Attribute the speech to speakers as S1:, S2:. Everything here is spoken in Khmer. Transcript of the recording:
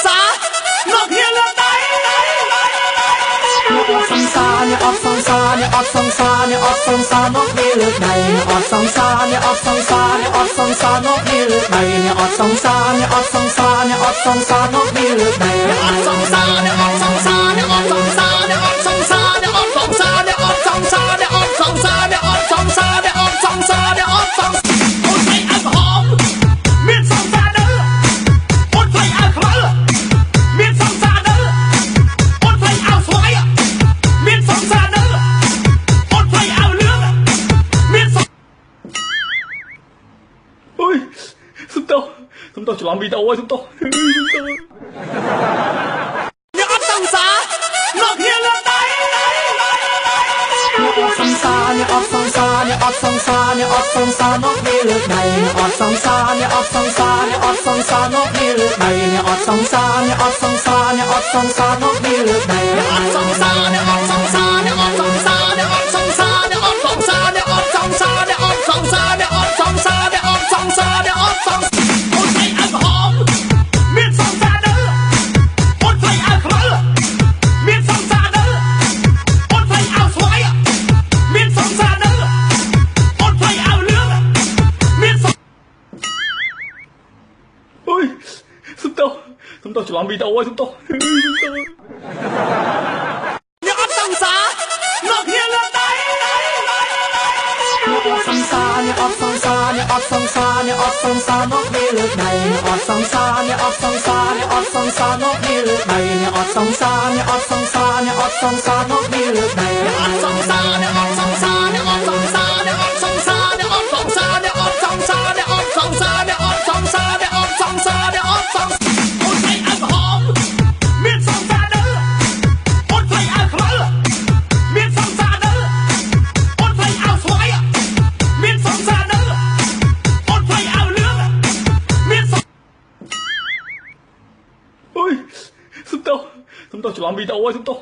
S1: សារលោកហ៊ានលើកដៃអ្នកអត់សង្សារអ្នកអត់សង្សារអ្នកអត់សង្សារអ្នកអត់សង្សារលោកហ៊ានលើកដៃអ្នកអត់សង្សារអ្នកអត់សង្សារអ្នកអត់សង្សារលោកហ៊ានលើកដៃអ្នកអត់សង្សារអ្នកអត់សង្សារអ្នកអត់សង្សារលោកហ៊ានលើកដៃអ្នកអត់សង្សារអ្នកអត់សង្សារអ្នកអត់សង្សារអ្នកអត់សង្សារអ្នកអត់សង្សារអ្នកអត់សង្សារអ្នកអត់សង្សារអ្នកអត់សង្សារអ្នកអត់សង្សារអ្នកអត់សង្សារអូនស្អីឲ្យក្រហមមានសង្សារដល់អូនស្អីឲ្យខ្មៅមានសង្សារដល់អូនស្អីឲ្យស្វាយមានសង្សារដល់អូនស្អីឲ្យលឿងមានសអុយសុំតោច្រឡំវីដេអូហើយសុំតោអ្នកអត់សង្សារលោកហ៊ានលើកដៃអ្នកអត់សង្សារអ្នកអត់សង្សារអ្នកអត់សង្សារអ្នកអត់សង្សារលោកហ៊ានលើកដៃអ្នកអត់សង្សារអ្នកអត់សង្សារអ្នកអត់សង្សារលោកហ៊ានលើកដៃអ្នកអត់សង្សារអ្នកអត់សង្សារអ្នកអត់សង្សារលោកហ៊ានលើកដៃអ្នកអត់សង្សារអ្នកអត់សង្សារអ្នកអត់សង្សារអ្នកអត់សង្សារអ្នកអត់សង្សារអ្នកអត់សង្សារអ្នកអត់សង្សារអ្នកអត់សង្សារអ្នកអត់សង្សារអ្នកអត់សង្សារអូនស្អីឲ្យក្រហមមានសង្សារដល់អូនស្អីឲ្យខ្មៅមានសង្សារដល់អូនស្អីឲ្យស្វាយមានសង្សារដល់អូនស្អីឲ្យលឿងមានអុយសុំតោច្រឡំវីដេអូហើយសុំតោអ្នកអត់សង្សារលោកហ៊ានលើកដៃអ្នកអត់សង្សារអ្នកអត់សង្សារអ្នកអត់សង្សារអ្នកអត់សង្សារលោកហ៊ានលើកដៃអ្នកអត់សង្សារអ្នកអត់សង្សារអ្នកអត់សង្សារលោកហ៊ានលើកដៃអ្នកអត់សង្សារអ្នកអត់សង្សារអ្នកអត់សង្សារលោកហ៊ានលើកដៃអ្នកអត់សង្សារអ្នកអត់សង្សារអ្នកអត់សង្សារអ្នកអត់សង្សារអ្នកអត់សង្សារអ្នកអត់សង្សារអ្នកអត់សង្សារអ្នកអត់សង្សារអ្នកអត់សង្សារអ្នកអត់សង្សារអូនស្អីឲ្យក្រហមមានសង្សារដល់អូនស្អីឲ្យខ្មៅមានសង្សារដល់អូនស្អីឲ្យស្វាយមានសង្សារដល់អូនស្អីឲ្យលឿងមានអុយសុំតោច្រឡំវីដេអូហើយសុំតោ